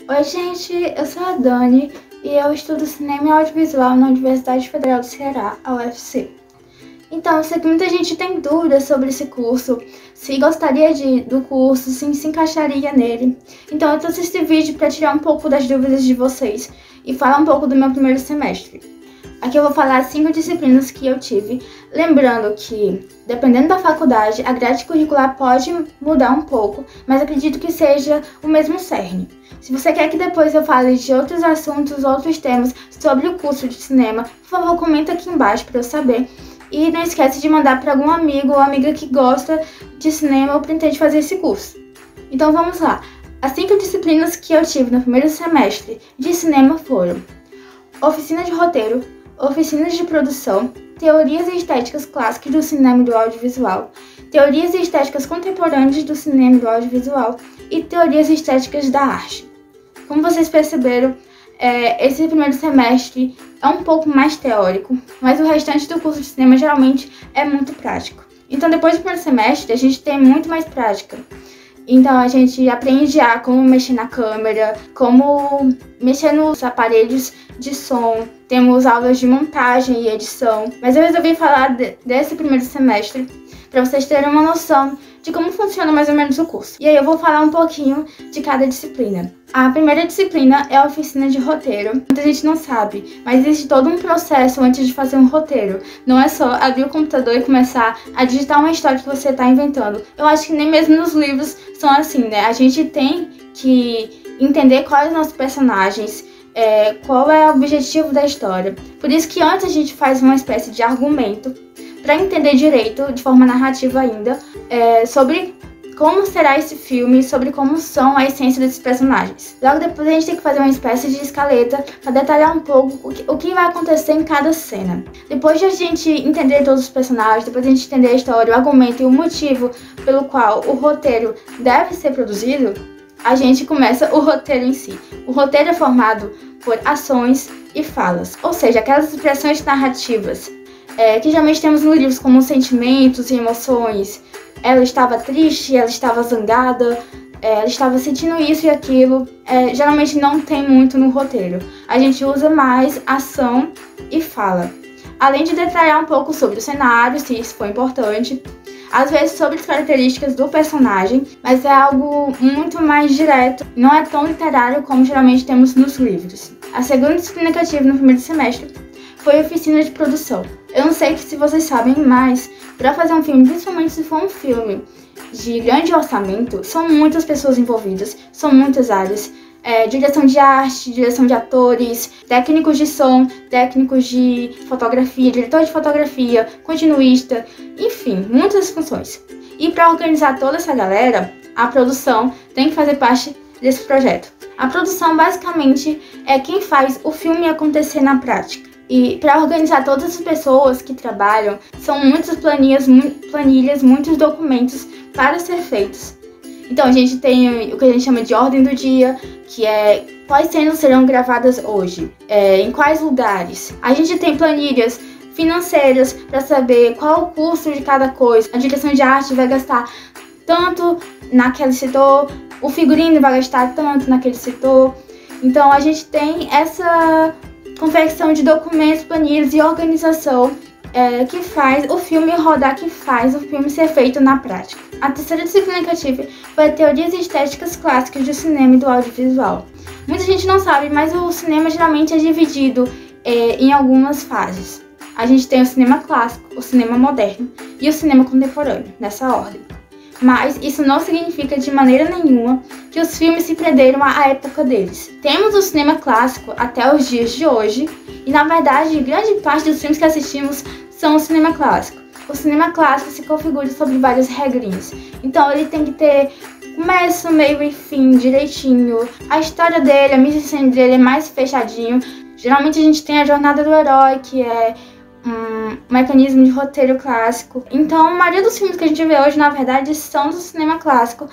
Oi gente, eu sou a Dani e eu estudo Cinema e Audiovisual na Universidade Federal do Ceará, a UFC. Então, eu sei que muita gente tem dúvidas sobre esse curso, se gostaria do curso, se encaixaria nele. Então eu trouxe esse vídeo para tirar um pouco das dúvidas de vocês e falar um pouco do meu primeiro semestre. Aqui eu vou falar 5 disciplinas que eu tive, lembrando que, dependendo da faculdade, a grade curricular pode mudar um pouco, mas acredito que seja o mesmo cerne. Se você quer que depois eu fale de outros assuntos, outros temas sobre o curso de cinema, por favor, comenta aqui embaixo para eu saber. E não esquece de mandar para algum amigo ou amiga que gosta de cinema ou pretende fazer esse curso. Então vamos lá. As 5 disciplinas que eu tive no primeiro semestre de cinema foram oficina de roteiro, oficinas de produção, teorias e estéticas clássicas do cinema e do audiovisual, teorias e estéticas contemporâneas do cinema e do audiovisual e teorias e estéticas da arte. Como vocês perceberam, esse primeiro semestre é um pouco mais teórico, mas o restante do curso de cinema geralmente é muito prático. Então, depois do primeiro semestre, a gente tem muito mais prática. Então, a gente aprende já como mexer na câmera, como mexer nos aparelhos de som, temos aulas de montagem e edição. Mas eu resolvi falar desse primeiro semestre para vocês terem uma noção de como funciona mais ou menos o curso. E aí eu vou falar um pouquinho de cada disciplina. A primeira disciplina é a oficina de roteiro. Muita gente não sabe, mas existe todo um processo antes de fazer um roteiro. Não é só abrir o computador e começar a digitar uma história que você está inventando. Eu acho que nem mesmo nos livros são assim, né? A gente tem que entender quais são os personagens, qual é o objetivo da história. Por isso que antes a gente faz uma espécie de argumento para entender direito, de forma narrativa ainda, sobre como será esse filme, sobre como são a essência desses personagens. Logo depois a gente tem que fazer uma espécie de escaleta para detalhar um pouco o que vai acontecer em cada cena. Depois de a gente entender todos os personagens, depois de a gente entender a história, o argumento e o motivo pelo qual o roteiro deve ser produzido, a gente começa o roteiro em si. O roteiro é formado por ações e falas, ou seja, aquelas expressões narrativas que geralmente temos nos livros como sentimentos e emoções. Ela estava triste, ela estava zangada, ela estava sentindo isso e aquilo. Geralmente não tem muito no roteiro. A gente usa mais ação e fala. Além de detalhar um pouco sobre o cenário, se isso for importante. Às vezes sobre as características do personagem, mas é algo muito mais direto. Não é tão literário como geralmente temos nos livros. A segunda disciplina que eu tive no primeiro semestre foi a oficina de produção. Eu não sei se vocês sabem, mas para fazer um filme, principalmente se for um filme de grande orçamento, são muitas pessoas envolvidas, são muitas áreas. Direção de arte, direção de atores, técnicos de som, técnicos de fotografia, diretor de fotografia, continuista, enfim, muitas funções. E para organizar toda essa galera, a produção tem que fazer parte desse projeto. A produção basicamente é quem faz o filme acontecer na prática. E para organizar todas as pessoas que trabalham, são muitas planilhas, muitos documentos para ser feitos. Então a gente tem o que a gente chama de ordem do dia, que é quais cenas serão gravadas hoje, em quais lugares. A gente tem planilhas financeiras para saber qual o custo de cada coisa. A direção de arte vai gastar tanto naquele setor, o figurino vai gastar tanto naquele setor. Então a gente tem essa confecção de documentos, planilhas e organização que faz o filme rodar, que faz o filme ser feito na prática. A terceira disciplina que eu tive foi teorias e estéticas clássicas do cinema e do audiovisual. Muita gente não sabe, mas o cinema geralmente é dividido em algumas fases. A gente tem o cinema clássico, o cinema moderno e o cinema contemporâneo, nessa ordem. Mas isso não significa de maneira nenhuma que os filmes se perderam à época deles. Temos o cinema clássico até os dias de hoje e, na verdade, grande parte dos filmes que assistimos são o cinema clássico. O cinema clássico se configura sobre várias regrinhas. Então ele tem que ter começo, meio e fim direitinho. A história dele, a mise-en-scène dele é mais fechadinho. Geralmente a gente tem a jornada do herói, que é um mecanismo de roteiro clássico. Então a maioria dos filmes que a gente vê hoje, na verdade, são do cinema clássico,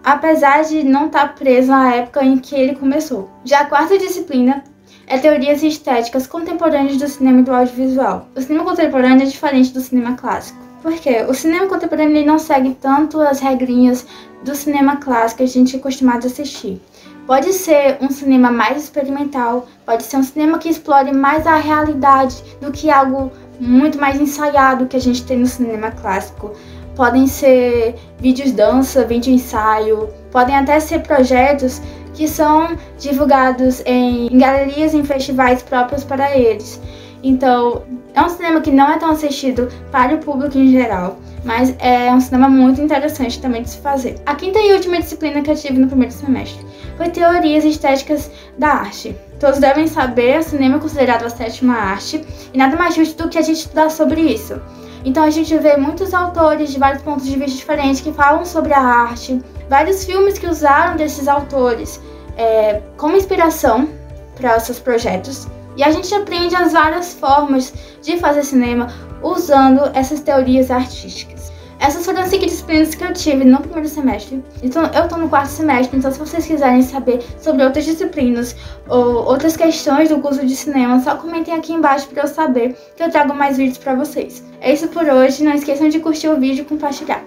apesar de não estar preso à época em que ele começou. Já a quarta disciplina é teorias e estéticas contemporâneas do cinema e do audiovisual. O cinema contemporâneo é diferente do cinema clássico. Por quê? O cinema contemporâneo ele não segue tanto as regrinhas do cinema clássico que a gente é acostumado a assistir. Pode ser um cinema mais experimental, pode ser um cinema que explore mais a realidade do que algo muito mais ensaiado que a gente tem no cinema clássico. Podem ser vídeos dança, vídeo ensaio, podem até ser projetos que são divulgados em galerias, em festivais próprios para eles. Então, é um cinema que não é tão assistido para o público em geral, mas é um cinema muito interessante também de se fazer. A quinta e última disciplina que eu tive no primeiro semestre foi Teorias Estéticas da Arte. Todos devem saber, o cinema é considerado a sétima arte, e nada mais justo do que a gente estudar sobre isso. Então a gente vê muitos autores de vários pontos de vista diferentes que falam sobre a arte, vários filmes que usaram desses autores como inspiração para os seus projetos. E a gente aprende as várias formas de fazer cinema usando essas teorias artísticas. Essas foram as 5 disciplinas que eu tive no primeiro semestre. Então, eu estou no 4º semestre, então se vocês quiserem saber sobre outras disciplinas ou outras questões do curso de cinema, só comentem aqui embaixo para eu saber que eu trago mais vídeos para vocês. É isso por hoje, não esqueçam de curtir o vídeo e compartilhar.